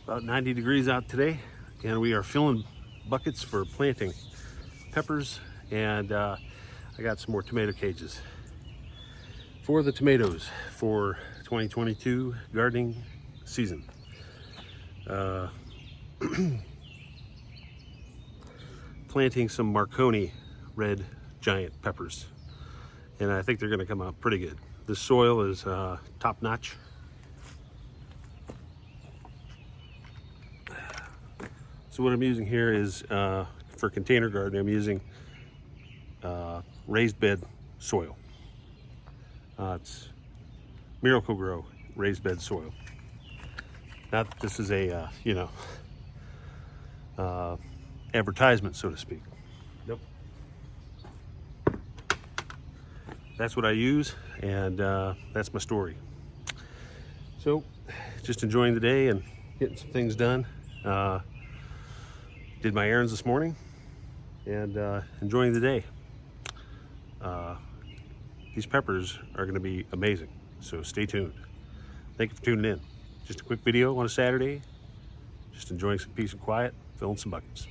About 90 degrees out today, and we are filling buckets for planting peppers, and I got some more tomato cages for the tomatoes for 2022 gardening season. Planting some Marconi red giant peppers, and I think they're going to come out pretty good. The soil is top notch. So what I'm using here is for container gardening, I'm using raised bed soil. It's Miracle-Gro raised bed soil. Not that this is a advertisement, so to speak. Nope. That's what I use, and that's my story. So, just enjoying the day and getting some things done. Did my errands this morning, and enjoying the day. These peppers are going to be amazing, so stay tuned. Thank you for tuning in. Just a quick video on a Saturday, just enjoying some peace and quiet, filling some buckets.